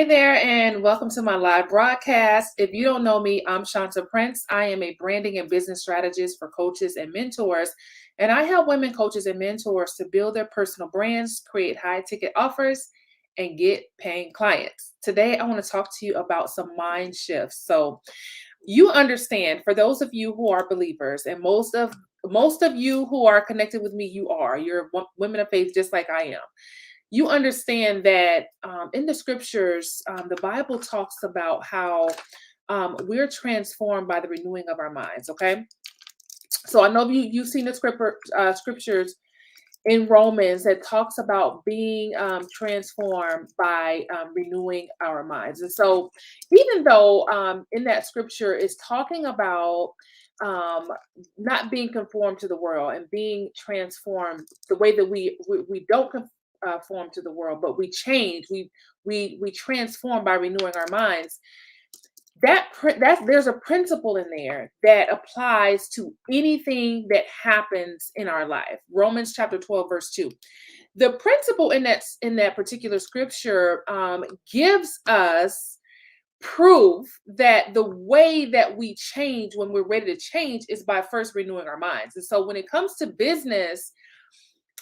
Hey there, and welcome to my live broadcast. If you don't know me, I'm Shanta Prince. I am a branding and business strategist for coaches and mentors, and I help women coaches and mentors to build their personal brands, create high ticket offers, and get paying clients. Today, I want to talk to you about some mind shifts. So, you understand, for those of you who are believers, and most of you who are connected with me, you're women of faith, just like I am. You understand that in the scriptures, the Bible talks about how we're transformed by the renewing of our minds. Okay, so I know you've seen the scriptures in Romans that talks about being transformed by renewing our minds. And so, even though in that scripture is talking about um, not being conformed to the world and being transformed the way that we don't conform to the world, but we change, we transform by renewing our minds. That there's a principle in there that applies to anything that happens in our life. Romans chapter 12 verse 2. The principle in that particular scripture gives us proof that the way that we change when we're ready to change is by first renewing our minds. And so when it comes to business,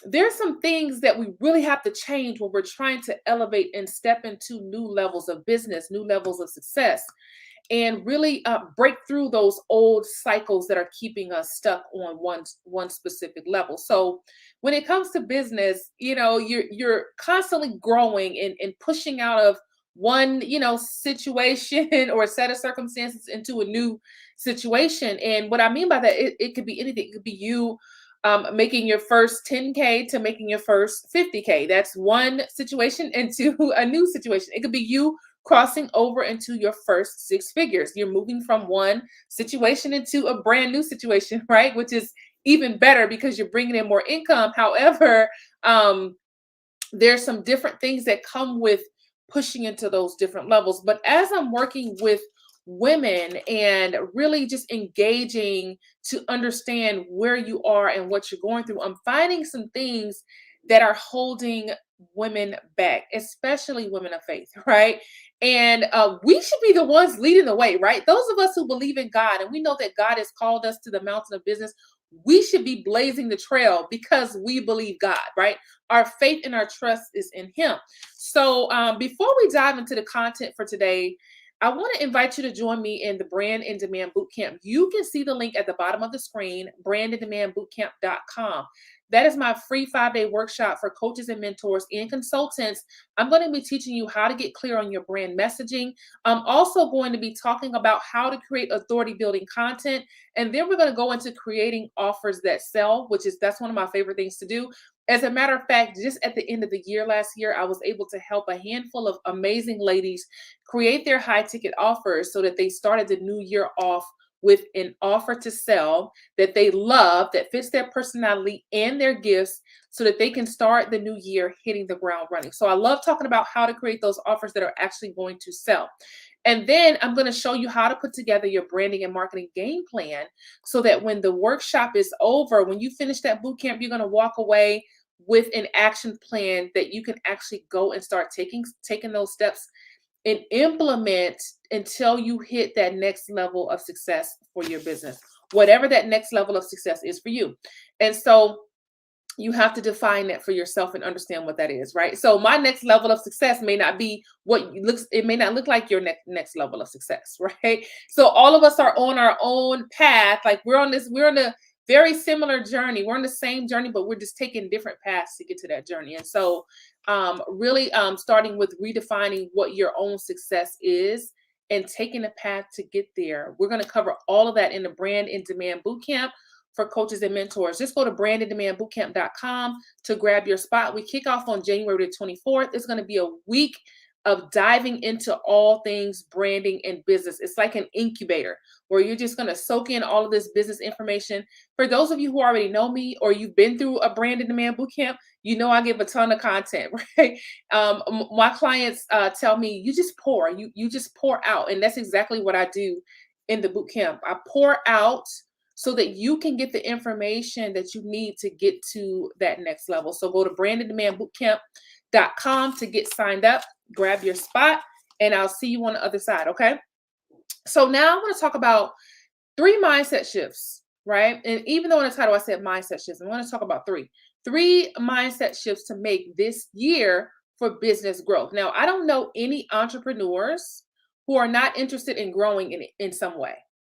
there's some things that we really have to change when we're trying to elevate and step into new levels of business, new levels of success, and really break through those old cycles that are keeping us stuck on one specific level. So when it comes to business, you're constantly growing and pushing out of one situation or set of circumstances into a new situation. And what I mean by that, it could be anything. It could be you making your first 10K to making your first 50K. That's one situation into a new situation. It could be you crossing over into your first six figures. You're moving from one situation into a brand new situation, right? Which is even better because you're bringing in more income. However, there's some different things that come with pushing into those different levels. But as I'm working with women and really just engaging to understand where you are and what you're going through, I'm finding some things that are holding women back, especially women of faith, right? And we should be the ones leading the way, right? Those of us who believe in God and we know that God has called us to the mountain of business, we should be blazing the trail because we believe God, right? Our faith and our trust is in Him. So before we dive into the content for today, I want to invite you to join me in the Brand in Demand Bootcamp. You can see the link at the bottom of the screen, brandindemandbootcamp.com. That is my free 5-day workshop for coaches and mentors and consultants. I'm going to be teaching you how to get clear on your brand messaging. I'm also going to be talking about how to create authority building content. And then we're going to go into creating offers that sell, that's one of my favorite things to do. As a matter of fact, just at the end of the year last year, I was able to help a handful of amazing ladies create their high ticket offers so that they started the new year off with an offer to sell that they love, that fits their personality and their gifts, so that they can start the new year hitting the ground running. So I love talking about how to create those offers that are actually going to sell. And then I'm going to show you how to put together your branding and marketing game plan so that when the workshop is over, when you finish that boot camp, you're going to walk away with an action plan that you can actually go and start taking those steps and implement until you hit that next level of success for your business, whatever that next level of success is for you. And so you have to define that for yourself and understand what that is, right? So my next level of success may not be it may not look like your next level of success, right? So all of us are on our own path. Like we're on a very similar journey. We're on the same journey, but we're just taking different paths to get to that journey. And so really starting with redefining what your own success is and taking a path to get there. We're going to cover all of that in the Brand in Demand Bootcamp for coaches and mentors. Just go to brandindemandbootcamp.com to grab your spot. We kick off on January the 24th. It's going to be a week of diving into all things branding and business. It's like an incubator where you're just going to soak in all of this business information. For those of you who already know me or you've been through a Brand in Demand Bootcamp, you know I give a ton of content, right? My clients tell me, you just pour, you just pour out. And that's exactly what I do in the bootcamp. I pour out so that you can get the information that you need to get to that next level. So go to brandindemandbootcamp.com to get signed up, grab your spot, And I'll see you on the other side. Okay. So now I want to talk about 3 mindset shifts, right? And even though in the title I said mindset shifts, I want to talk about three mindset shifts to make this year for business growth. Now, I don't know any entrepreneurs who are not interested in growing in some way.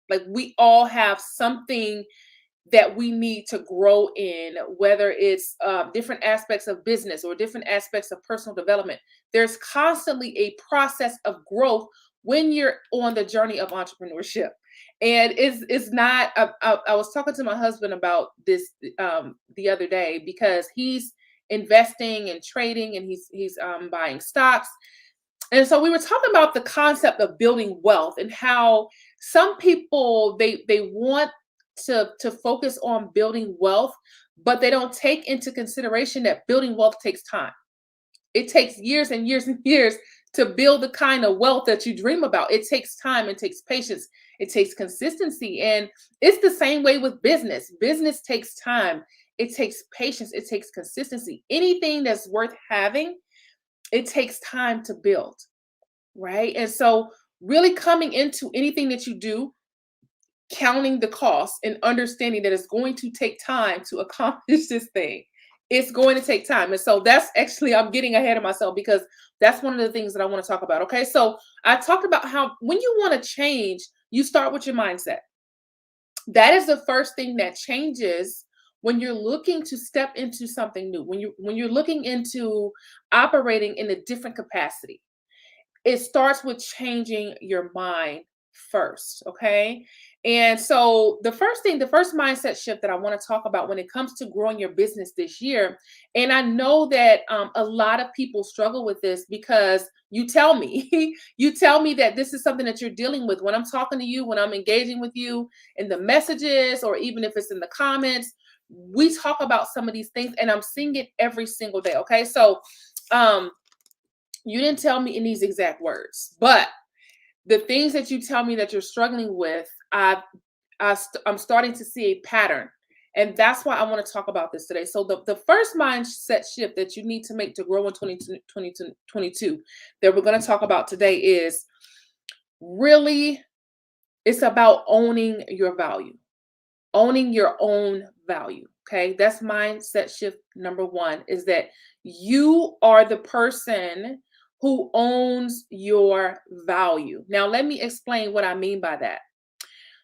Like we all have something that we need to grow in, whether it's different aspects of business or different aspects of personal development. There's constantly a process of growth when you're on the journey of entrepreneurship. And it's not. I was talking to my husband about this the other day because he's investing and trading and he's buying stocks. And so we were talking about the concept of building wealth and how some people they want to focus on building wealth, but they don't take into consideration that building wealth takes time. It takes years and years and years to build the kind of wealth that you dream about. It takes time, it takes patience, it takes consistency. And it's the same way with business. Business takes time, it takes patience, it takes consistency. Anything that's worth having, it takes time to build, right? And so, really coming into anything that you do, counting the cost and understanding that it's going to take time to accomplish this thing. It's going to take time. And so that's actually, I'm getting ahead of myself because that's one of the things that I want to talk about. Okay. So I talked about how when you want to change, you start with your mindset. That is the first thing that changes when you're looking to step into something new, when you're looking into operating in a different capacity. It starts with changing your mind first, okay? And so the first mindset shift that I want to talk about when it comes to growing your business this year, and I know that a lot of people struggle with this because you tell me, you tell me that this is something that you're dealing with when I'm talking to you, when I'm engaging with you in the messages, or even if it's in the comments. We talk about some of these things, and I'm seeing it every single day, okay? So, um, you didn't tell me in these exact words, but the things that you tell me that you're struggling with, I'm starting to see a pattern. And that's why I want to talk about this today. So the first mindset shift that you need to make to grow in 2022 that we're going to talk about today is really, it's about owning your value, owning your own value. Okay. That's mindset shift number one, is that you are the person who owns your value. Now, let me explain what I mean by that.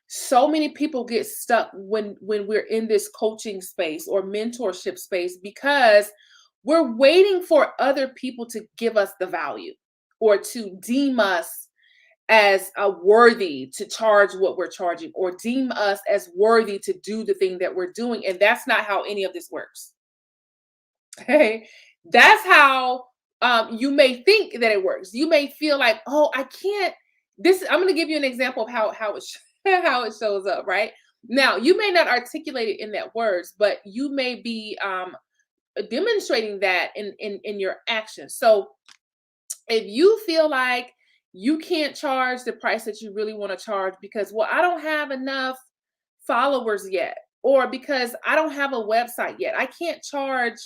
So many people get stuck when we're in this coaching space or mentorship space because we're waiting for other people to give us the value or to deem us as worthy to charge what we're charging, or deem us as worthy to do the thing that we're doing. And that's not how any of this works. Okay. That's how you may think that it works. You may feel like, oh, I can't. I'm going to give you an example of how it how it shows up. Right now, you may not articulate it in that words, but you may be demonstrating that in your actions. So if you feel like you can't charge the price that you really want to charge because, well, I don't have enough followers yet, or because I don't have a website yet, I can't charge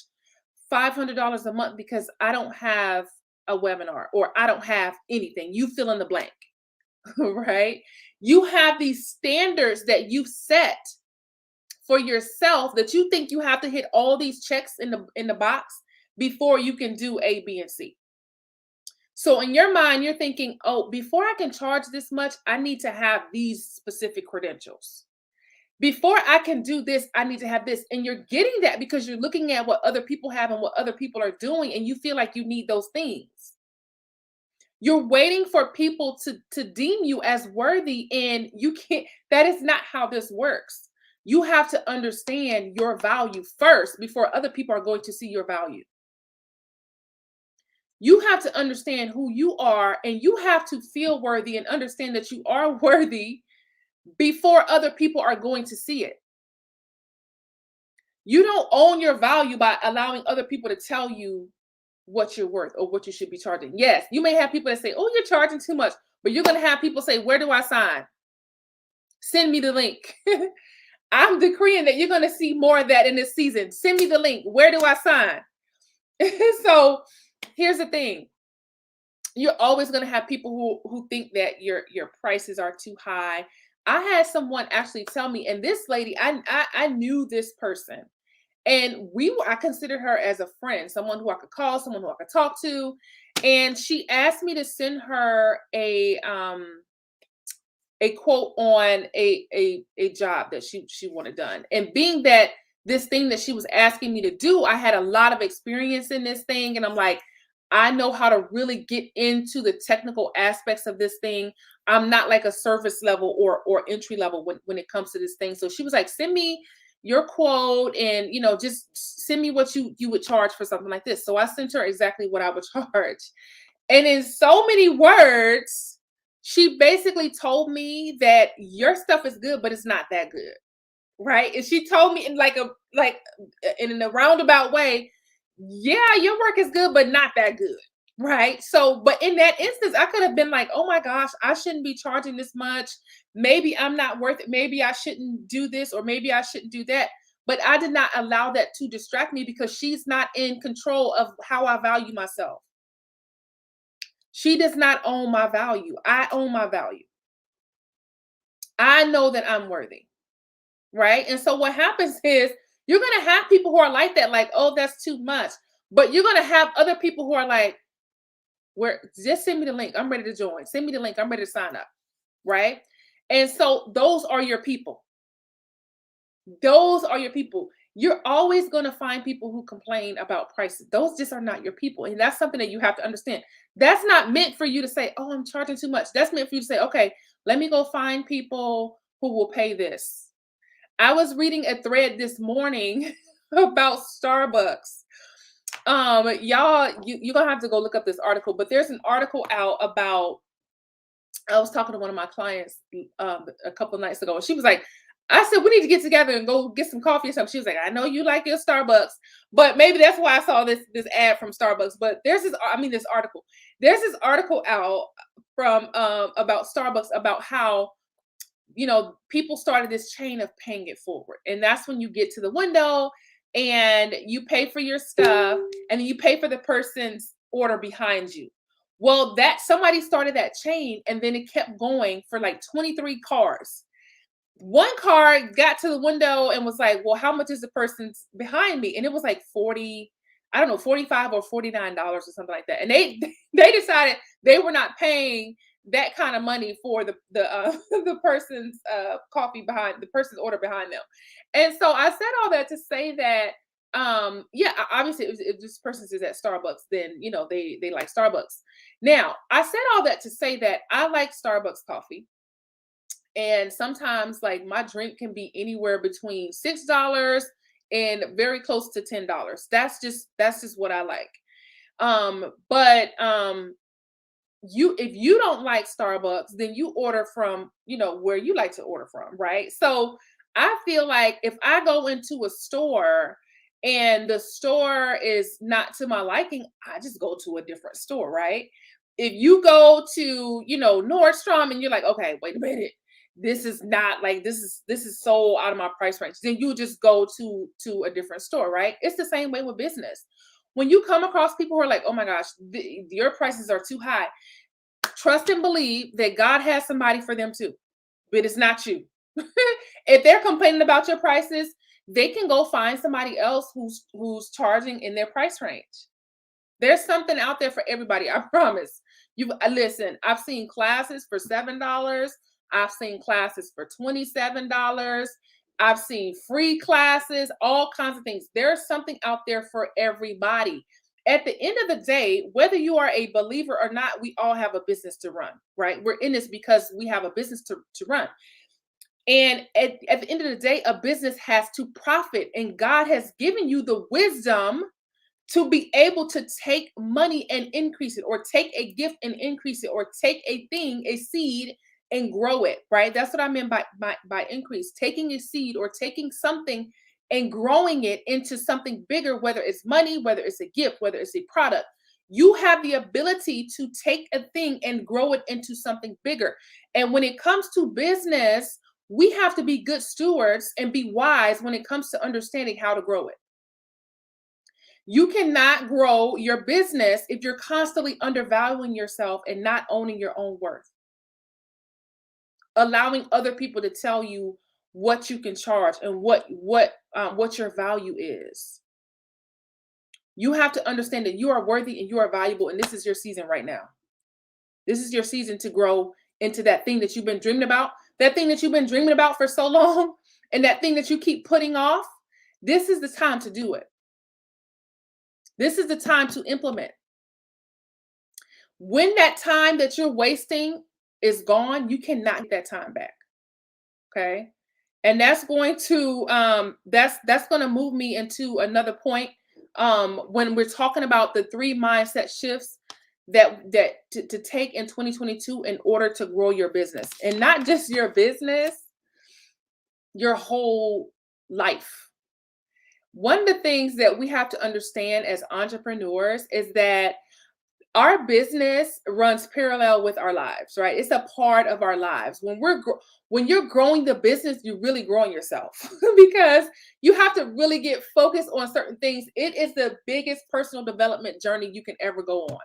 $500 a month because I don't have a webinar, or I don't have anything. You fill in the blank, right? You have these standards that you set for yourself that you think you have to hit all these checks in the box before you can do A, B, and C. So in your mind, you're thinking, oh, before I can charge this much, I need to have these specific credentials. Before I can do this, I need to have this. And you're getting that because you're looking at what other people have and what other people are doing, and you feel like you need those things. You're waiting for people to deem you as worthy, and you can't. That is not how this works. You have to understand your value first before other people are going to see your value. You have to understand who you are, and you have to feel worthy and understand that you are worthy before other people are going to see it. You don't own your value by allowing other people to tell you what you're worth or what you should be charging. Yes, you may have people that say, oh, you're charging too much, but you're going to have people say, where do I sign? Send me the link. I'm decreeing that you're going to see more of that in this season. Send me the link. Where do I sign? So here's the thing. You're always going to have people who think that your prices are too high. I had someone actually tell me, and this lady, I knew this person, and I considered her as a friend, someone who I could call, someone who I could talk to, and she asked me to send her a quote on a job that she wanted done. And being that this thing that she was asking me to do, I had a lot of experience in this thing, and I'm like, I know how to really get into the technical aspects of this thing. I'm not like a surface level or entry level when it comes to this thing. So she was like, send me your quote, and just send me what you would charge for something like this. So I sent her exactly what I would charge. And in so many words, she basically told me that your stuff is good, but it's not that good. Right. And she told me in in a roundabout way, yeah, your work is good, but not that good. Right. So, but in that instance, I could have been like, oh my gosh, I shouldn't be charging this much. Maybe I'm not worth it. Maybe I shouldn't do this, or maybe I shouldn't do that. But I did not allow that to distract me, because she's not in control of how I value myself. She does not own my value. I own my value. I know that I'm worthy. Right. And so what happens is, you're going to have people who are like that, like, oh, that's too much. But you're going to have other people who are like, where, just send me the link. I'm ready to join. Send me the link. I'm ready to sign up. Right. And so those are your people. Those are your people. You're always going to find people who complain about prices. Those just are not your people. And that's something that you have to understand. That's not meant for you to say, oh, I'm charging too much. That's meant for you to say, okay, let me go find people who will pay this. I was reading a thread this morning about Starbucks. Y'all, you're gonna have to go look up this article, but there's an article out about, I was talking to one of my clients a couple of nights ago, and she was like, I said, we need to get together and go get some coffee or something. She was like, I know you like your Starbucks, but maybe that's why I saw this ad from Starbucks. But this article. There's this article out from about Starbucks, about how people started this chain of paying it forward. And that's when you get to the window and you pay for your stuff, and then you pay for the person's order behind you. Well, that somebody started that chain, and then it kept going for like 23 cars. One car got to the window and was like, well, how much is the person's behind me? And it was like 40, I don't know, $45 or $49 or something like that. And they they decided they were not paying that kind of money for the the person's coffee behind, the person's order behind them. And so I said all that to say that yeah, obviously if this person is at Starbucks, then they like Starbucks. Now, I said all that to say that I like Starbucks coffee. And sometimes, like, my drink can be anywhere between $6 and very close to $10. That's just what I like. But if you don't like Starbucks, then you order from, where you like to order from, right? So I feel like if I go into a store and the store is not to my liking, I just go to a different store, right? If you go to, Nordstrom, and you're like, okay, wait a minute, this is not like, this is so out of my price range, then you just go to a different store, right? It's the same way with business. When you come across people who are like, oh my gosh, your prices are too high, trust and believe that God has somebody for them too, but it's not you. If they're complaining about your prices, they can go find somebody else who's charging in their price range. There's something out there for everybody. I promise. You listen. I've seen classes for $7. I've seen classes for $27. I've seen free classes, all kinds of things. There's something out there for everybody. At the end of the day, whether you are a believer or not, we all have a business to run, right? We're in this because we have a business to run. And at the end of the day, a business has to profit, and God has given you the wisdom to be able to take money and increase it, or take a gift and increase it, or take a thing, a seed, and grow it, right? That's what I meant by increase. Taking a seed or taking something and growing it into something bigger, whether it's money, whether it's a gift, whether it's a product. You have the ability to take a thing and grow it into something bigger. And when it comes to business, we have to be good stewards and be wise when it comes to understanding how to grow it. You cannot grow your business if you're constantly undervaluing yourself and not owning your own worth, allowing other people to tell you what you can charge and what your value is. You have to understand that you are worthy and you are valuable, and this is your season right now. This is your season to grow into that thing that you've been dreaming about, that thing that you've been dreaming about for so long, and that thing that you keep putting off. This is the time to do it. This is the time to implement. When that time that you're wasting is gone, you cannot get that time back. Okay. And that's going to that's going to move me into another point when we're talking about the three mindset shifts to take in 2022 in order to grow your business, and not just your business, your whole life. One of the things that we have to understand as entrepreneurs is that our business runs parallel with our lives, right? It's a part of our lives. When you're growing the business, you're really growing yourself because you have to really get focused on certain things. It is the biggest personal development journey you can ever go on,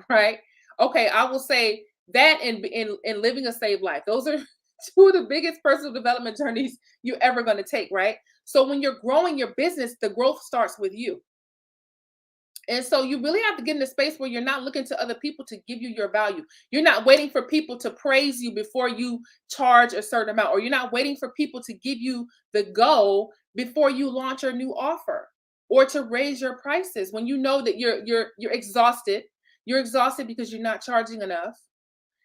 right? Okay, I will say that in living a saved life. Those are two of the biggest personal development journeys you're ever going to take, right? So when you're growing your business, the growth starts with you. And so you really have to get in a space where you're not looking to other people to give you your value. You're not waiting for people to praise you before you charge a certain amount, or you're not waiting for people to give you the go before you launch your new offer or to raise your prices when you know that you're exhausted. You're exhausted because you're not charging enough.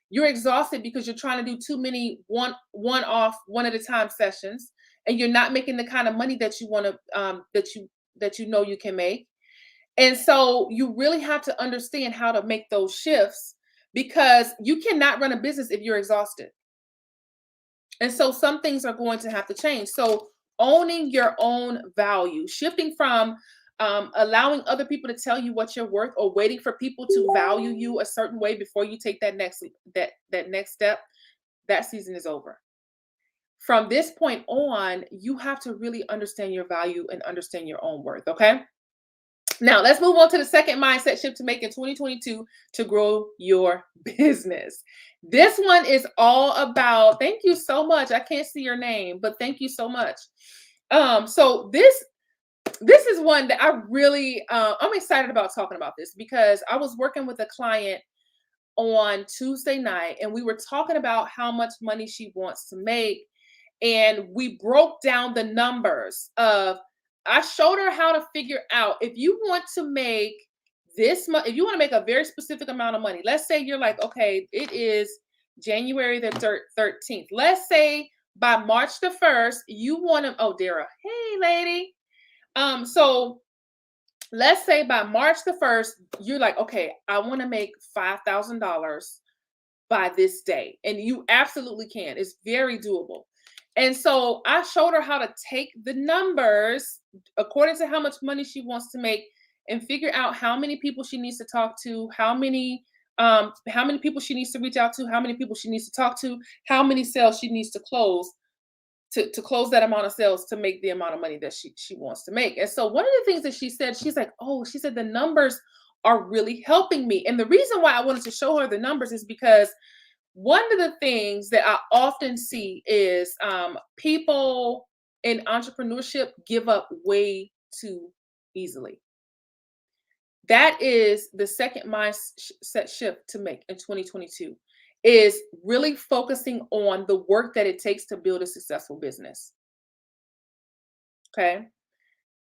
You're exhausted because you're trying to do too many one-off, one at a time sessions, and you're not making the kind of money that you want to that you know you can make. And so you really have to understand how to make those shifts because you cannot run a business if you're exhausted. And so some things are going to have to change. So owning your own value, shifting from allowing other people to tell you what you're worth or waiting for people to value you a certain way before you take that next step, that season is over. From this point on, you have to really understand your value and understand your own worth, okay? Now, let's move on to the second mindset shift to make in 2022 to grow your business. This one is all about, thank you so much. I can't see your name, but thank you so much. So this is one that I really I'm excited about talking about this because I was working with a client on Tuesday night and we were talking about how much money she wants to make, and we broke down the numbers of I showed her how to figure out if you want to make this much, if you want to make a very specific amount of money. Let's say you're like, okay, it is January the 13th. Let's say by March the 1st, you want to, oh, Dara, hey, lady. So let's say by March the 1st, you're like, okay, I want to make $5,000 by this day. And you absolutely can. It's very doable. And so I showed her how to take the numbers according to how much money she wants to make and figure out how many people she needs to talk to, how many people she needs to reach out to, how many people she needs to talk to, how many sales she needs to close to close that amount of sales to make the amount of money that she wants to make. And so one of the things that she said, she's like, oh, she said the numbers are really helping me. And the reason why I wanted to show her the numbers is because one of the things that I often see is people in entrepreneurship give up way too easily. That is the second mindset shift to make in 2022, is really focusing on the work that it takes to build a successful business. Okay.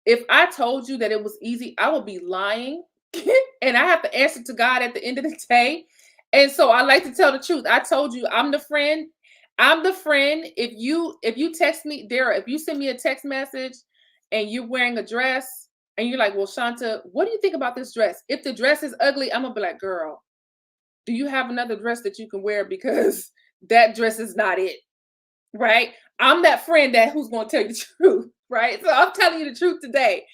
If I told you that it was easy, I would be lying and I have to answer to God at the end of the day. And so I like to tell the truth. I told you I'm the friend. I'm the friend. If you text me, Dara, if you send me a text message and you're wearing a dress and you're like, well, Shanta, what do you think about this dress? If the dress is ugly, I'm gonna be like, girl, do you have another dress that you can wear? Because that dress is not it. Right? I'm that friend that who's gonna tell you the truth, right? So I'm telling you the truth today.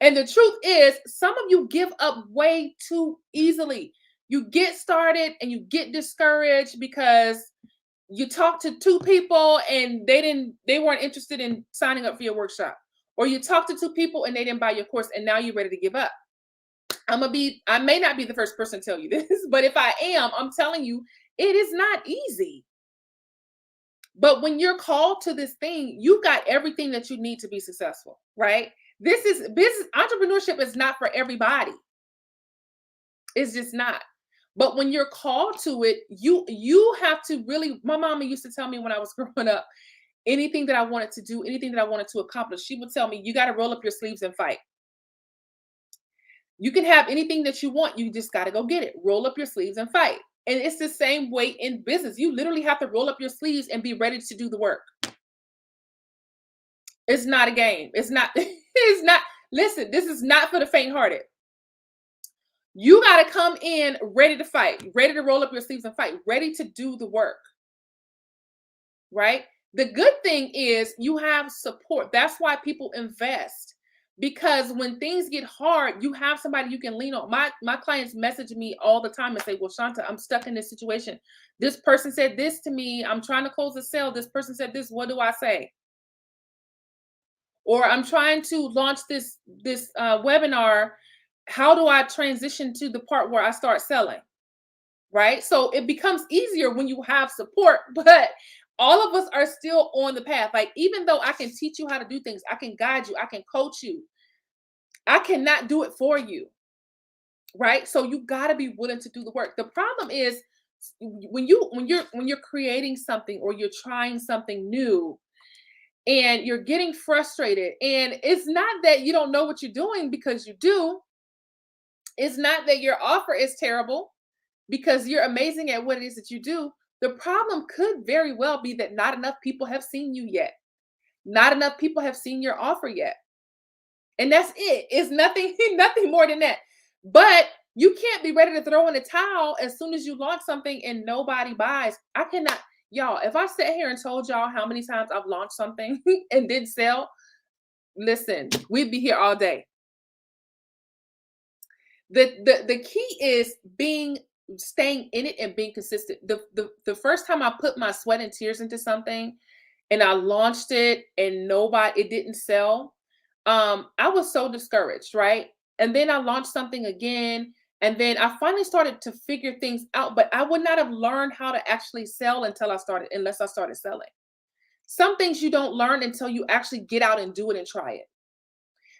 And the truth is, some of you give up way too easily. You get started and you get discouraged because you talk to two people and they weren't interested in signing up for your workshop. Or you talk to two people and they didn't buy your course and now you're ready to give up. I may not be the first person to tell you this, but if I am, I'm telling you, it is not easy. But when you're called to this thing, you got everything that you need to be successful, right? This is business entrepreneurship is not for everybody. It's just not. But when you're called to it, you have to really my mama used to tell me when I was growing up, anything that I wanted to do, anything that I wanted to accomplish, she would tell me, you got to roll up your sleeves and fight. You can have anything that you want, you just got to go get it. Roll up your sleeves and fight. And it's the same way in business. You literally have to roll up your sleeves and be ready to do the work. It's not a game. It's not, it's not. Listen, this is not for the faint-hearted. You got to come in ready to fight, ready to roll up your sleeves and fight, ready to do the work. Right? The good thing is you have support. That's why people invest. Because when things get hard, you have somebody you can lean on. My clients message me all the time and say, "Well, Shanta, I'm stuck in this situation. This person said this to me. I'm trying to close a sale. This person said this. What do I say?" Or I'm trying to launch this webinar. How do I transition to the part where I start selling? Right? So it becomes easier when you have support, but all of us are still on the path. Like, even though I can teach you how to do things, I can guide you, I can coach you, I cannot do it for you. Right? So you got to be willing to do the work. The problem is when you're creating something or you're trying something new and you're getting frustrated, and it's not that you don't know what you're doing, because you do. It's not that your offer is terrible, because you're amazing at what it is that you do. The problem could very well be that not enough people have seen you yet. Not enough people have seen your offer yet. And that's it. It's nothing, nothing more than that. But you can't be ready to throw in a towel as soon as you launch something and nobody buys. I cannot, y'all, if I sat here and told y'all how many times I've launched something and didn't sell, listen, we'd be here all day. The key is staying in it and being consistent. The first time I put my sweat and tears into something and I launched it and it didn't sell, I was so discouraged, right? And then I launched something again, and then I finally started to figure things out, but I would not have learned how to actually sell unless I started selling. Some things you don't learn until you actually get out and do it and try it.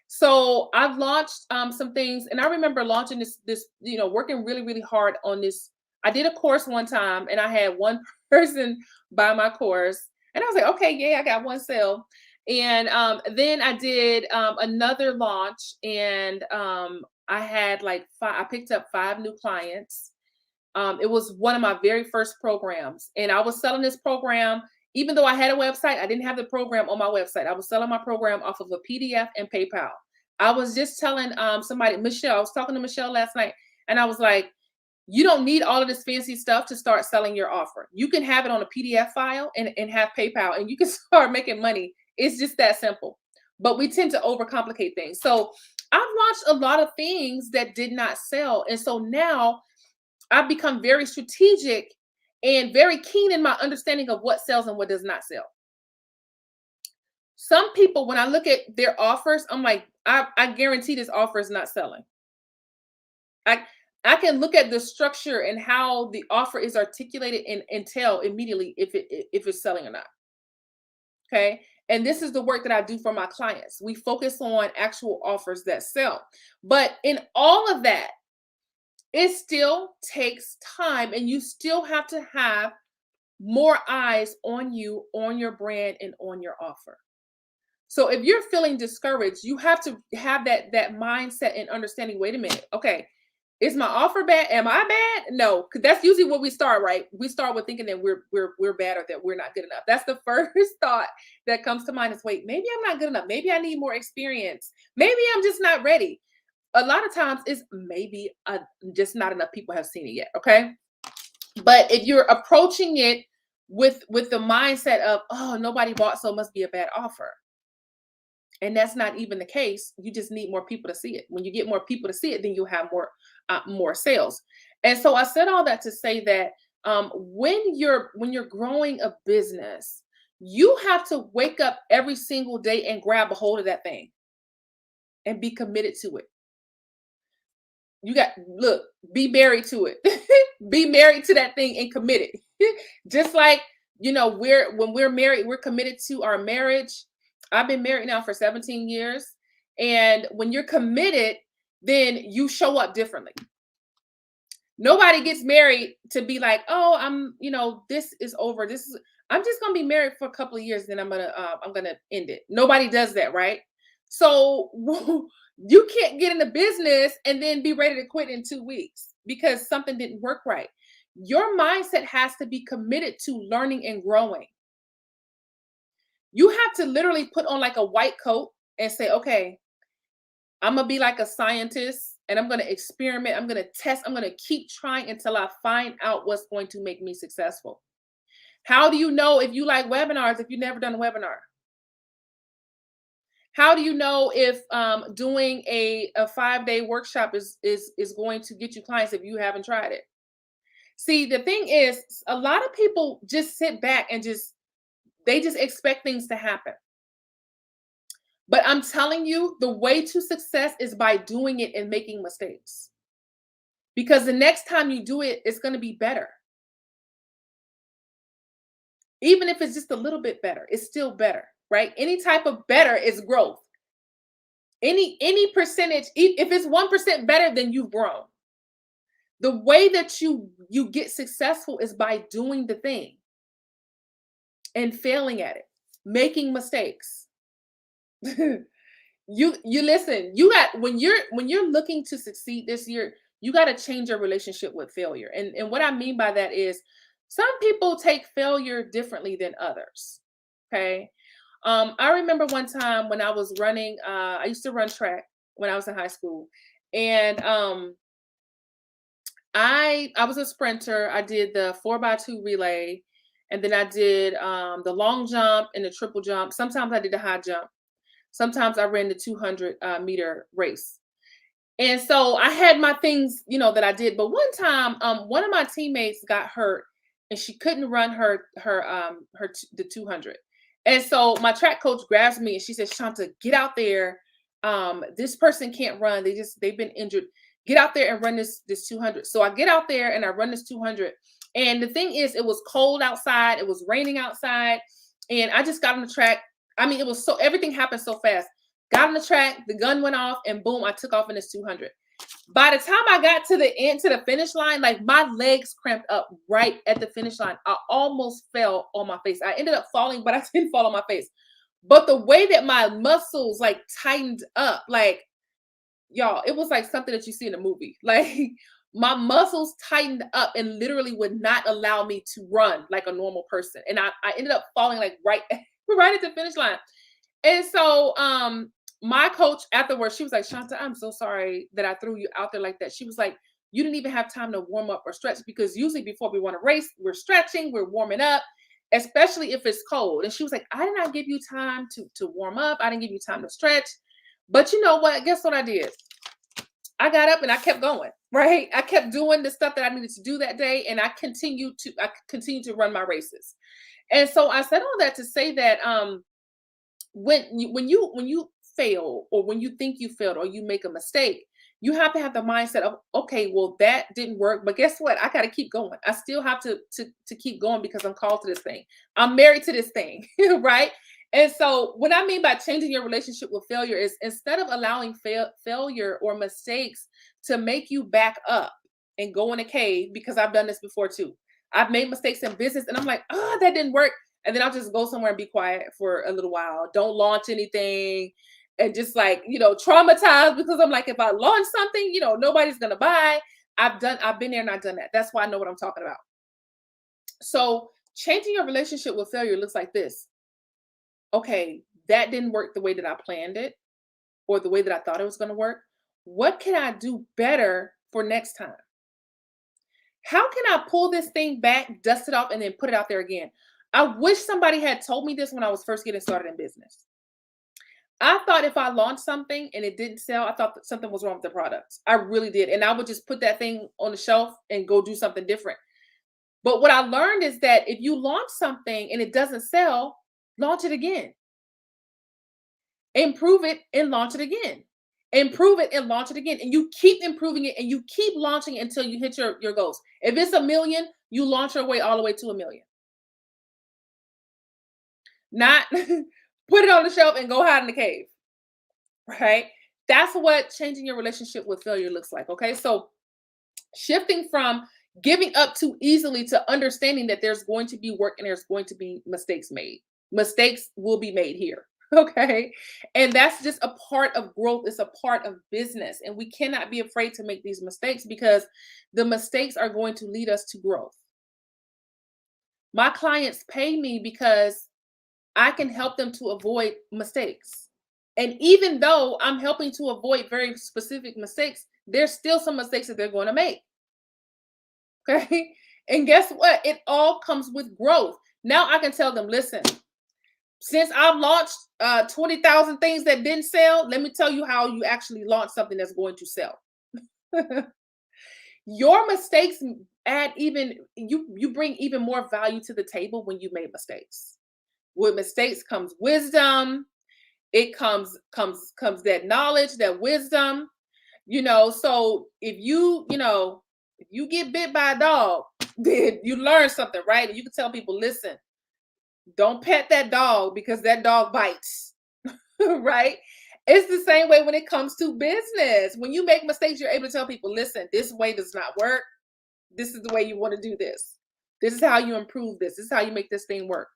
So I've launched some things, and I remember launching this working really really hard on this. I did a course one time, and I had one person buy my course, and I was like, okay, yeah, I got one sale. And then I did another launch, and I had like five. I picked up 5 new clients. It was one of my very first programs, and I was selling this program. Even though I had a website, I didn't have the program on my website. I was selling my program off of a PDF and PayPal. I was just telling somebody, Michelle, I was talking to Michelle last night, and I was like, you don't need all of this fancy stuff to start selling your offer. You can have it on a PDF file and have PayPal, and you can start making money. It's just that simple. But we tend to overcomplicate things. So I've launched a lot of things that did not sell. And so now I've become very strategic and very keen in my understanding of what sells and what does not sell. Some people, when I look at their offers, I'm like, I guarantee this offer is not selling. I I can look at the structure and how the offer is articulated and tell immediately if it's selling or not. Okay. And this is the work that I do for my clients. We focus on actual offers that sell. But in all of that, it still takes time, and you still have to have more eyes on you, on your brand, and on your offer. So if you're feeling discouraged, you have to have that mindset and understanding. Wait a minute. Okay. Is my offer bad? Am I bad? No, because that's usually what we start, right? We start with thinking that we're bad or that we're not good enough. That's the first thought that comes to mind is, wait, maybe I'm not good enough. Maybe I need more experience. Maybe I'm just not ready. A lot of times it's maybe just not enough people have seen it yet. Okay. But if you're approaching it with the mindset of, oh, nobody bought, so it must be a bad offer. And that's not even the case. You just need more people to see it. When you get more people to see it, then you have more sales. And so I said all that to say that when you're growing a business, you have to wake up every single day and grab a hold of that thing and be committed to it. You got, look, be married to it. Be married to that thing and committed. Just like, when we're married, we're committed to our marriage. I've been married now for 17 years. And when you're committed, then you show up differently. Nobody gets married to be like, oh, this is over. I'm just gonna be married for a couple of years, then I'm gonna end it. Nobody does that, right? So you can't get in the business and then be ready to quit in 2 weeks because something didn't work right. Your mindset has to be committed to learning and growing. You have to literally put on like a white coat and say, okay, I'm gonna be like a scientist and I'm gonna experiment, I'm gonna test, I'm gonna keep trying until I find out what's going to make me successful. How do you know if you like webinars if you've never done a webinar? How do you know if doing a 5-day workshop is going to get you clients if you haven't tried it? See, the thing is, a lot of people just sit back and they just expect things to happen. But I'm telling you, the way to success is by doing it and making mistakes. Because the next time you do it, it's going to be better. Even if it's just a little bit better, it's still better, right? Any type of better is growth. Any percentage, if it's 1% better, then you've grown. The way that you get successful is by doing the thing and failing at it, making mistakes. You listen, when you're looking to succeed this year, you got to change your relationship with failure. And what I mean by that is some people take failure differently than others. Okay. I remember one time when I was running, I used to run track when I was in high school. And I was a sprinter. I did the 4x2 relay, and then I did the long jump and the triple jump. Sometimes I did the high jump. Sometimes I ran the 200 meter race. And so I had my things, that I did. But one time, one of my teammates got hurt, and she couldn't run the 200. And so my track coach grabs me and she says, "Shanta, get out there. This person can't run. They've been injured. Get out there and run this 200." So I get out there and I run this 200. And the thing is, it was cold outside. It was raining outside, and I just got on the track. I mean, everything happened so fast. Got on the track, the gun went off, and boom, I took off in this 200. By the time I got to the end, to the finish line, like my legs cramped up right at the finish line. I almost fell on my face. I ended up falling, but I didn't fall on my face. But the way that my muscles like tightened up, like, y'all, it was like something that you see in a movie. Like my muscles tightened up and literally would not allow me to run like a normal person. And I ended up falling like right at the finish line. And so my coach afterwards, she was like, "Shanta, I'm so sorry that I threw you out there like that." She was like, "You didn't even have time to warm up or stretch, because usually before we want to race, we're stretching, we're warming up, especially if it's cold." And she was like, "I did not give you time to warm up. I didn't give you time to stretch. But you know what? Guess what I did? I got up and I kept going, right? I kept doing the stuff that I needed to do that day, and I continued to run my races." And so I said all that to say that when you fail, or when you think you failed, or you make a mistake, you have to have the mindset of, okay, well, that didn't work, but guess what? I got to keep going. I still have to keep going because I'm called to this thing. I'm married to this thing, right? And so what I mean by changing your relationship with failure is, instead of allowing failure or mistakes to make you back up and go in a cave, because I've done this before too. I've made mistakes in business and I'm like, oh, that didn't work. And then I'll just go somewhere and be quiet for a little while. Don't launch anything. And just like, traumatized, because I'm like, if I launch something, nobody's going to buy. I've been there and I've done that. That's why I know what I'm talking about. So changing your relationship with failure looks like this. Okay, that didn't work the way that I planned it, or the way that I thought it was going to work. What can I do better for next time? How can I pull this thing back, dust it off, and then put it out there again? I wish somebody had told me this when I was first getting started in business. I thought if I launched something and it didn't sell, I thought that something was wrong with the product. I really did. And I would just put that thing on the shelf and go do something different. But what I learned is that if you launch something and it doesn't sell, launch it again. Improve it and launch it again. Improve it and launch it again. And you keep improving it and you keep launching it until you hit your goals. If it's 1 million, you launch your way all the way to 1 million. Not put it on the shelf and go hide in the cave, right? That's what changing your relationship with failure looks like. Okay. So shifting from giving up too easily to understanding that there's going to be work and there's going to be mistakes made. Mistakes will be made here. Okay. And that's just a part of growth. It's a part of business. And we cannot be afraid to make these mistakes because the mistakes are going to lead us to growth. My clients pay me because I can help them to avoid mistakes. And even though I'm helping to avoid very specific mistakes, there's still some mistakes that they're going to make. Okay. And guess what? It all comes with growth. Now I can tell them, listen, since I've launched 20,000 things that didn't sell, let me tell you how you actually launch something that's going to sell. Your mistakes add even you bring even more value to the table when you made mistakes. With mistakes comes wisdom. It comes that knowledge, that wisdom. So if you get bit by a dog, then you learn something, right? And you can tell people, listen, don't pet that dog because that dog bites, right? It's the same way when it comes to business. When you make mistakes, you're able to tell people, listen, this way does not work. This is the way you want to do this. This is how you improve this. This is how you make this thing work.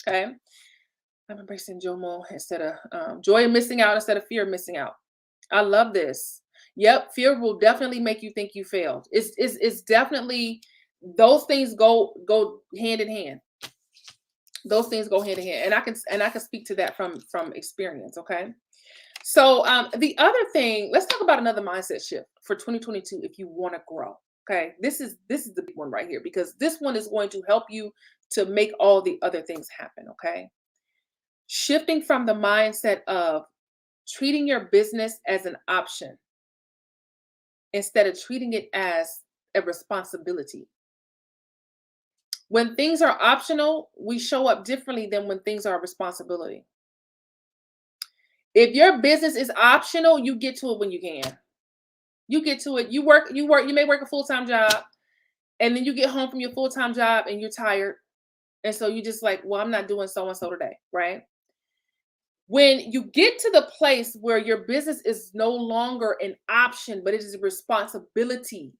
Okay. I'm embracing JOMO instead of joy of missing out instead of fear of missing out. I love this. Yep, fear will definitely make you think you failed. It's definitely those things go hand in hand. Those things go hand in hand, and I can speak to that from experience. Okay, so the other thing, let's talk about another mindset shift for 2022 if you want to grow. Okay, this is the big one right here because this one is going to help you to make all the other things happen. Okay, shifting from the mindset of treating your business as an option instead of treating it as a responsibility. When things are optional, we show up differently than when things are a responsibility. If your business is optional, you get to it when you can. You get to it. You may work a full-time job, and then you get home from your full-time job and you're tired. And so you just like, well, I'm not doing so and so today, right? When you get to the place where your business is no longer an option, but it is a responsibility,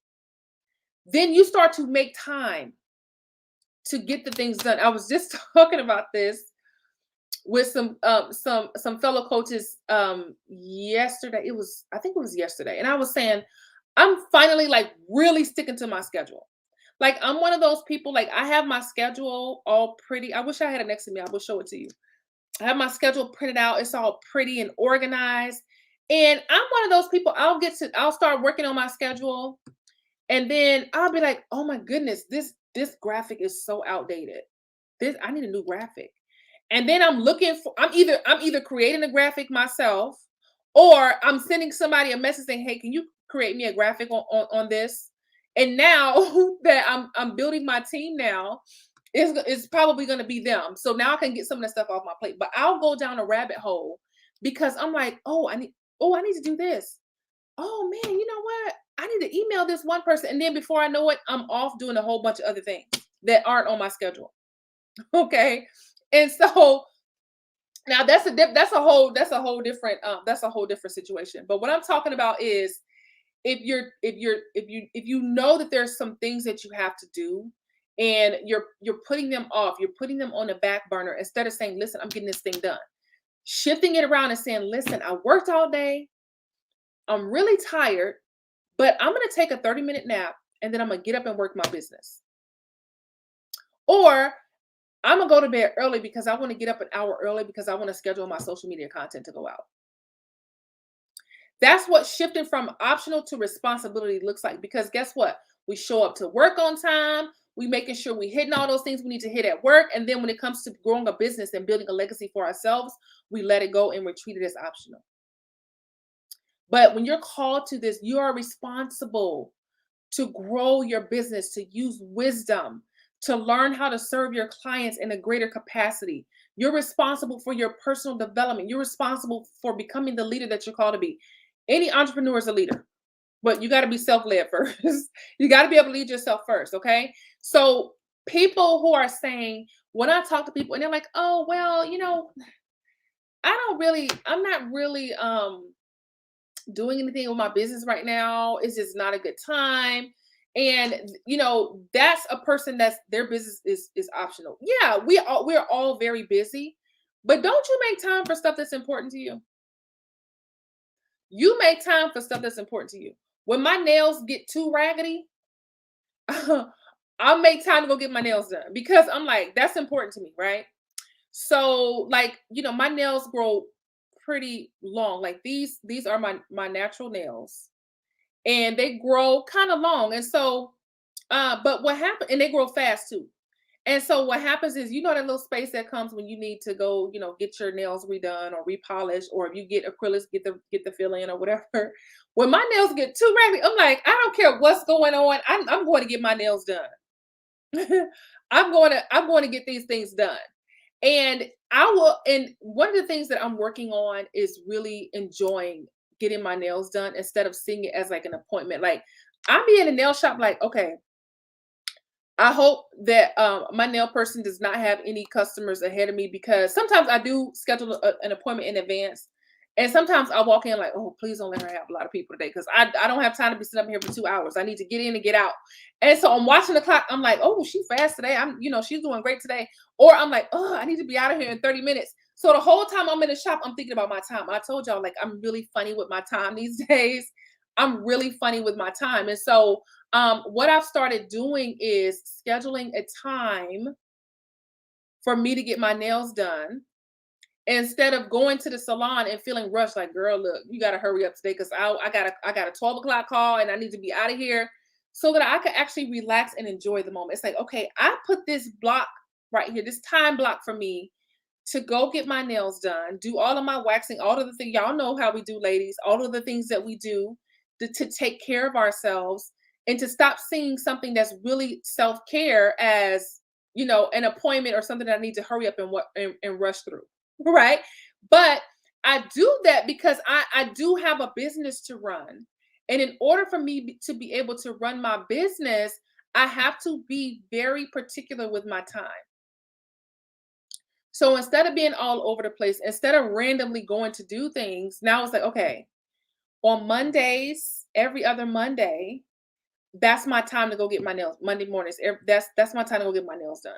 then you start to make time to get the things done. I was just talking about this with some fellow coaches yesterday. I think it was yesterday. And I was saying, I'm finally like really sticking to my schedule. Like I'm one of those people, like I have my schedule all pretty. I wish I had it next to me. I will show it to you. I have my schedule printed out. It's all pretty and organized. And I'm one of those people, I'll start working on my schedule. And then I'll be like, oh my goodness, this graphic is so outdated. I need a new graphic. And then I'm either creating a graphic myself or I'm sending somebody a message saying, hey, can you create me a graphic on this? And now that I'm building my team now, it's probably going to be them. So now I can get some of that stuff off my plate. But I'll go down a rabbit hole because I'm like, I need to do this. Oh man, you know what? I need to email this one person. And then before I know it, I'm off doing a whole bunch of other things that aren't on my schedule. Okay. And so now that's a whole different situation. But what I'm talking about is if you know that there's some things that you have to do and you're putting them off, you're putting them on the back burner instead of saying, listen, I'm getting this thing done. Shifting it around and saying, listen, I worked all day. I'm really tired, but I'm going to take a 30-minute nap and then I'm going to get up and work my business. Or I'm going to go to bed early because I want to get up an hour early because I want to schedule my social media content to go out. That's what shifting from optional to responsibility looks like. Because guess what? We show up to work on time. We making sure we hitting all those things we need to hit at work. And then when it comes to growing a business and building a legacy for ourselves, we let it go and we treat it as optional. But when you're called to this, you are responsible to grow your business, to use wisdom, to learn how to serve your clients in a greater capacity. You're responsible for your personal development. You're responsible for becoming the leader that you're called to be. Any entrepreneur is a leader, but you got to be self-led first. You got to be able to lead yourself first, okay? So people who are saying, when I talk to people and they're like, "Oh, well, I'm not really doing anything with my business right now. It's just not a good time." And that's a person that's their business is optional. Yeah, we're all very busy, but don't you make time for stuff that's important to you? You make time for stuff that's important to you. When my nails get too raggedy, I'll make time to go get my nails done because I'm like, that's important to me, right? So, like, my nails grow pretty long. Like these are my natural nails, and they grow kind of long. And so, but what happened, and they grow fast too. And so what happens is, that little space that comes when you need to go, get your nails redone or repolished, or if you get acrylics, get the fill in or whatever. When my nails get too raggedy, I'm like, I don't care what's going on. I'm going to get my nails done. I'm going to get these things done. And and one of the things that I'm working on is really enjoying getting my nails done instead of seeing it as like an appointment. Like, I'm be in a nail shop, like, okay, I hope that my nail person does not have any customers ahead of me, because sometimes I do schedule an appointment in advance. And sometimes I walk in like, oh, please don't let her have a lot of people today, because I don't have time to be sitting up here for 2 hours. I need to get in and get out. And so I'm watching the clock. I'm like, oh, she's fast today. She's doing great today. Or I'm like, oh, I need to be out of here in 30 minutes. So the whole time I'm in the shop, I'm thinking about my time. I told y'all, like, I'm really funny with my time these days. I'm really funny with my time. And so what I've started doing is scheduling a time for me to get my nails done instead of going to the salon and feeling rushed. Like, girl, look, you got to hurry up today because I got a 12 o'clock call and I need to be out of here, so that I could actually relax and enjoy the moment. It's like, okay, I put this block right here, this time block for me to go get my nails done, do all of my waxing, all of the things y'all know how we do, ladies, all of the things that we do to take care of ourselves, and to stop seeing something that's really self-care as, an appointment or something that I need to hurry up and rush through. Right. But I do that because I do have a business to run. And in order for me to be able to run my business, I have to be very particular with my time. So instead of being all over the place, instead of randomly going to do things, now it's like, okay, on Mondays, every other Monday, that's my time to go get my nails. Monday mornings, that's my time to go get my nails done.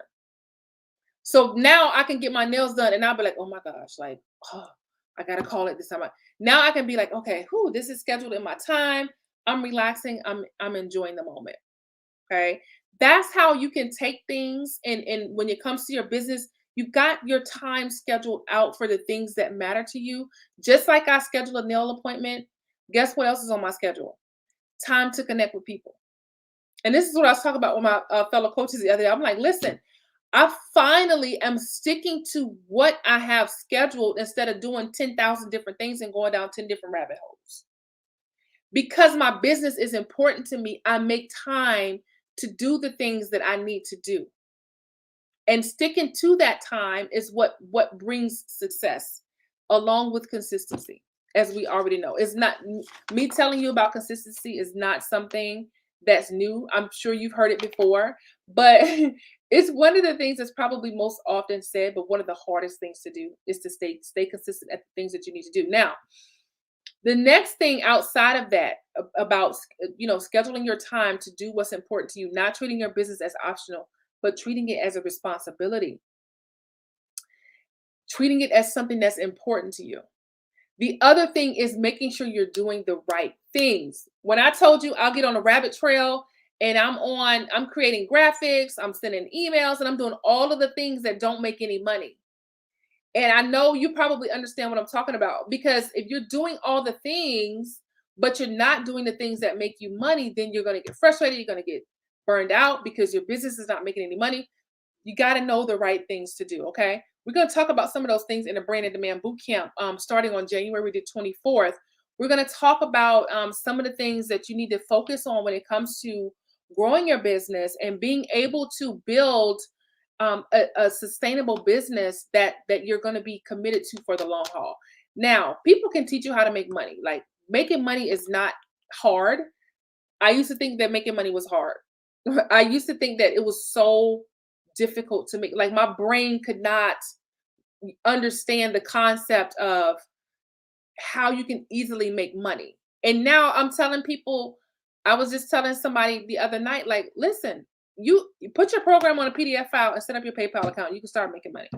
So now I can get my nails done, and I'll be like, oh my gosh, like, oh, I gotta call it this time. Now I can be like, okay, whoo, this is scheduled in my time. I'm relaxing. I'm enjoying the moment. Okay. That's how you can take things, and when it comes to your business, you've got your time scheduled out for the things that matter to you. Just like I schedule a nail appointment, guess what else is on my schedule? Time to connect with people. And this is what I was talking about with my fellow coaches the other day. I'm like, listen, I finally am sticking to what I have scheduled instead of doing 10,000 different things and going down 10 different rabbit holes. Because my business is important to me, I make time to do the things that I need to do. And sticking to that time is what brings success, along with consistency, as we already know. It's not me telling you about consistency is not something that's new. I'm sure you've heard it before, but it's one of the things that's probably most often said, but one of the hardest things to do is to stay consistent at the things that you need to do. Now, the next thing outside of that, about scheduling your time to do what's important to you, not treating your business as optional, but treating it as a responsibility, treating it as something that's important to you. The other thing is making sure you're doing the right things. When I told you I'll get on a rabbit trail and I'm creating graphics, I'm sending emails, and I'm doing all of the things that don't make any money. And I know you probably understand what I'm talking about, because if you're doing all the things, but you're not doing the things that make you money, then you're going to get frustrated. You're going to get burned out because your business is not making any money. You got to know the right things to do. Okay. We're going to talk about some of those things in the Brand and Demand Bootcamp starting on January the 24th. We're going to talk about some of the things that you need to focus on when it comes to growing your business and being able to build a sustainable business that you're going to be committed to for the long haul. Now, people can teach you how to make money. Like, making money is not hard. I used to think that making money was hard. I used to think that it was so difficult to make, like my brain could not understand the concept of how you can easily make money. And now I'm telling people, I was just telling somebody the other night, like, listen, you put your program on a PDF file and set up your PayPal account. You can start making money.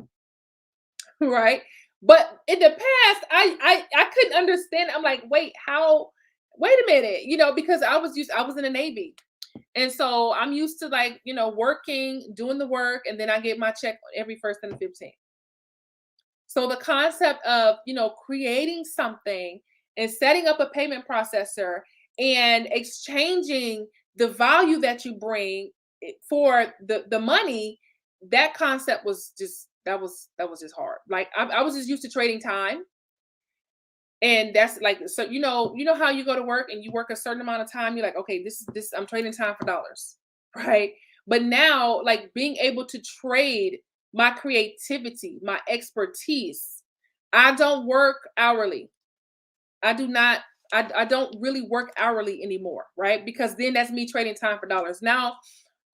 Right. But in the past, I couldn't understand. I'm like, wait, how, wait a minute, because I was in the Navy. And so I'm used to, like, working, doing the work, and then I get my check every first and the 15th. So the concept of, creating something and setting up a payment processor and exchanging the value that you bring for the money, that concept was just, that was just hard. Like I was just used to trading time. And that's like, so you know how you go to work and you work a certain amount of time, you're like, okay, this I'm trading time for dollars, right? But now, like, being able to trade my creativity, my expertise. I don't work hourly. I do not, I don't really work hourly anymore, right? Because then that's me trading time for dollars. Now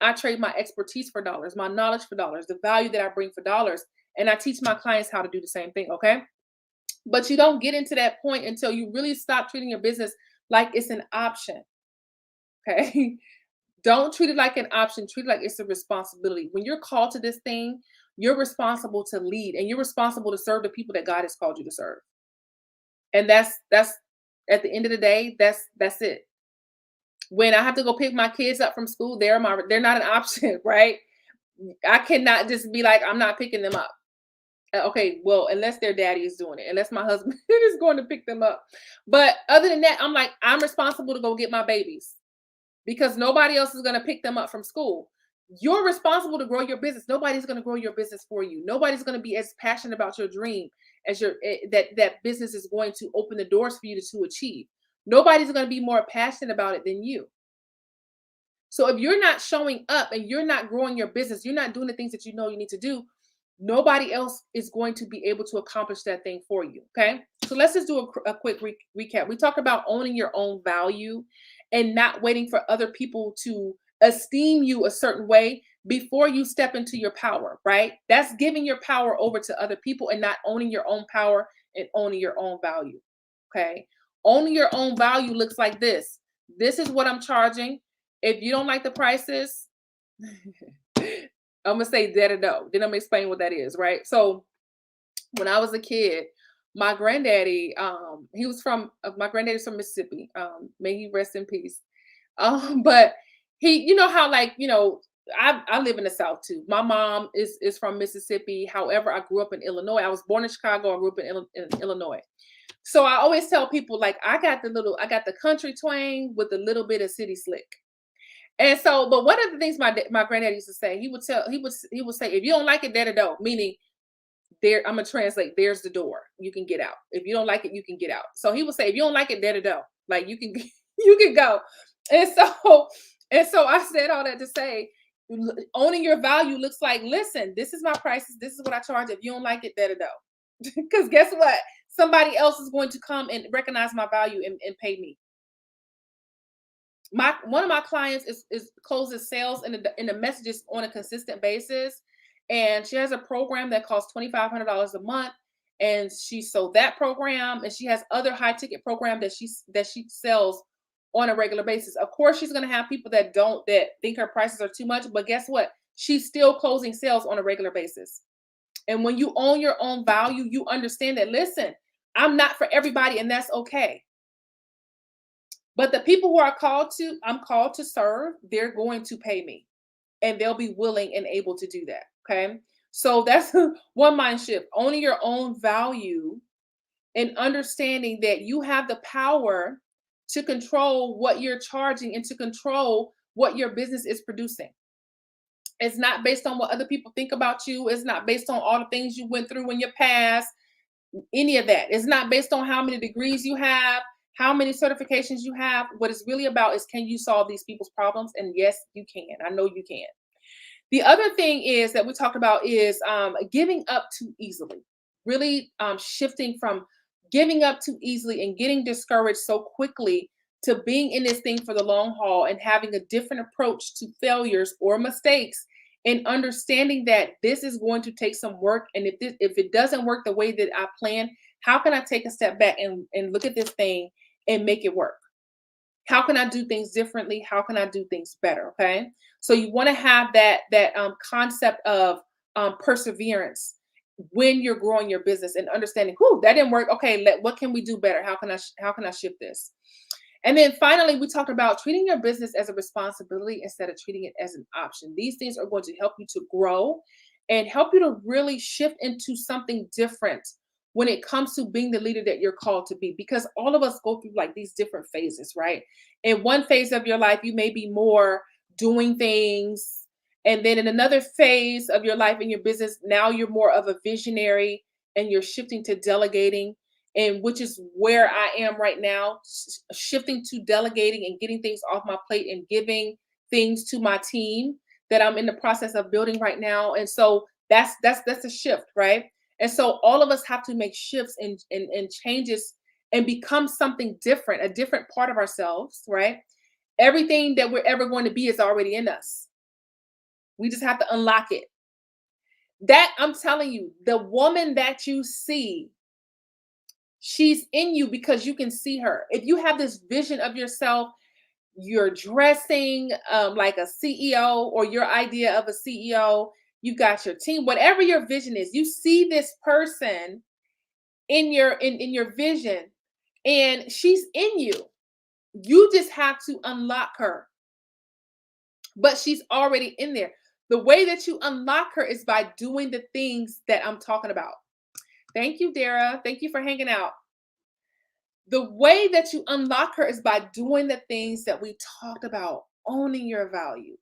I trade my expertise for dollars, my knowledge for dollars, the value that I bring for dollars. And I teach my clients how to do the same thing. Okay. But you don't get into that point until you really stop treating your business like it's an option. Okay. Don't treat it like an option. Treat it like it's a responsibility. When you're called to this thing, you're responsible to lead and you're responsible to serve the people that God has called you to serve. And that's at the end of the day, that's it. When I have to go pick my kids up from school, they're not an option, right? I cannot just be like, I'm not picking them up. Okay, well, unless their daddy is doing it, unless my husband is going to pick them up. But other than that, I'm like, I'm responsible to go get my babies because nobody else is going to pick them up from school. You're responsible to grow your business. Nobody's going to grow your business for you. Nobody's going to be as passionate about your dream as that business is going to open the doors for you to achieve. Nobody's going to be more passionate about it than you. So if you're not showing up and you're not growing your business, you're not doing the things that you know you need to do, nobody else is going to be able to accomplish that thing for you. Okay. So let's just do a quick recap. We talked about owning your own value and not waiting for other people to esteem you a certain way before you step into your power, right? That's giving your power over to other people and not owning your own power and owning your own value. Okay. Owning your own value looks like this. This is what I'm charging. If you don't like the prices, I'm gonna say that or no. Then I'm gonna explain what that is, right? So when I was a kid, my granddaddy, he was from my granddaddy's from Mississippi. May he rest in peace. But he, how, like, I live in the South too. My mom is from Mississippi. However, I grew up in Illinois. I was born in Chicago. I grew up in Illinois. So I always tell people, like, I got the country twang with a little bit of city slick. And so, but one of the things my granddad used to say, he would say, if you don't like it, there to go. Meaning, there, I'm gonna translate. There's the door. You can get out. If you don't like it, you can get out. So he would say, if you don't like it, there to go. Like, you can you can go. And so I said all that to say, owning your value looks like, listen, this is my prices. This is what I charge. If you don't like it, there to go. Because guess what? Somebody else is going to come and recognize my value and pay me. One of my clients is closes sales in the messages on a consistent basis, and she has a program that costs $2,500 a month, and she sold that program, and she has other high ticket program that she sells on a regular basis. Of course, she's going to have people that think her prices are too much, but guess what? She's still closing sales on a regular basis. And when you own your own value, you understand that, listen, I'm not for everybody, and that's okay. But the people who I'm called to serve, they're going to pay me and they'll be willing and able to do that. Okay. So that's one mind shift, owning your own value and understanding that you have the power to control what you're charging and to control what your business is producing. It's not based on what other people think about you. It's not based on all the things you went through in your past, any of that. It's not based on how many degrees you have, how many certifications you have. What it's really about is, can you solve these people's problems? And yes, you can. I know you can. The other thing is that we talked about is giving up too easily, really shifting from giving up too easily and getting discouraged so quickly to being in this thing for the long haul and having a different approach to failures or mistakes and understanding that this is going to take some work. And if it doesn't work the way that I planned, how can I take a step back and look at this thing and make it work? How can I do things differently? How can I do things better? Okay. So you want to have that concept of perseverance when you're growing your business and understanding, whoo, that didn't work. Okay, what can we do better? How can I shift this? And then finally, we talked about treating your business as a responsibility instead of treating it as an option. These things are going to help you to grow and help you to really shift into something different when it comes to being the leader that you're called to be. Because all of us go through like these different phases, right? In one phase of your life, you may be more doing things. And then in another phase of your life in your business, now you're more of a visionary and you're shifting to delegating, and which is where I am right now, shifting to delegating and getting things off my plate and giving things to my team that I'm in the process of building right now. And so that's a shift, right? And so all of us have to make shifts and changes and become something different, a different part of ourselves, right? Everything that we're ever going to be is already in us. We just have to unlock it. That I'm telling you, the woman that you see, she's in you because you can see her. If you have this vision of yourself, you're dressing like a CEO or your idea of a CEO, you got your team, whatever your vision is, you see this person in your vision and she's in you. You just have to unlock her. But she's already in there. The way that you unlock her is by doing the things that I'm talking about. Thank you, Dara. Thank you for hanging out. The way that you unlock her is by doing the things that we talked about, owning your value,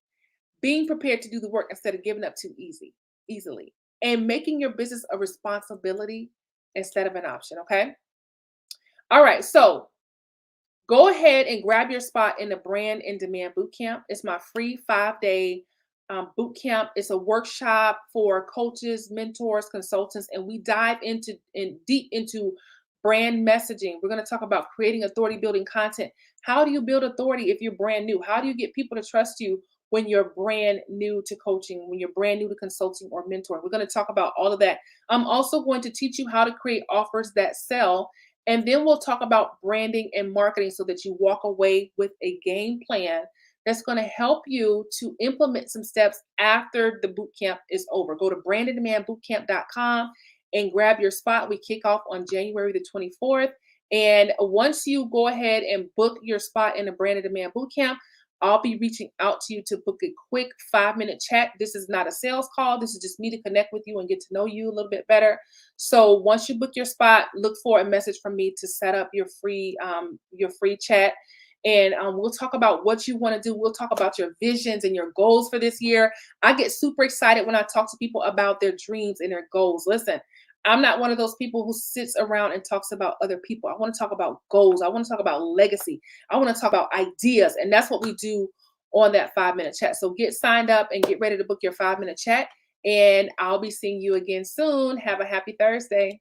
being prepared to do the work instead of giving up too easily, and making your business a responsibility instead of an option. Okay. All right. So go ahead and grab your spot in the Brand in Demand Bootcamp. It's my free 5-day bootcamp. It's a workshop for coaches, mentors, consultants, and we dive deep into brand messaging. We're going to talk about creating authority building content. How do you build authority if you're brand new? How do you get people to trust you when you're brand new to coaching, when you're brand new to consulting or mentoring? We're going to talk about all of that. I'm also going to teach you how to create offers that sell. And then we'll talk about branding and marketing so that you walk away with a game plan that's going to help you to implement some steps after the boot camp is over. Go to brandindemandbootcamp.com and grab your spot. We kick off on January the 24th. And once you go ahead and book your spot in the Brand in Demand Bootcamp, I'll be reaching out to you to book a quick 5-minute chat. This is not a sales call. This is just me to connect with you and get to know you a little bit better. So once you book your spot, look for a message from me to set up your free chat. And we'll talk about what you want to do. We'll talk about your visions and your goals for this year. I get super excited when I talk to people about their dreams and their goals. Listen, I'm not one of those people who sits around and talks about other people. I want to talk about goals. I want to talk about legacy. I want to talk about ideas. And that's what we do on that 5-minute chat. So get signed up and get ready to book your 5-minute chat. And I'll be seeing you again soon. Have a happy Thursday.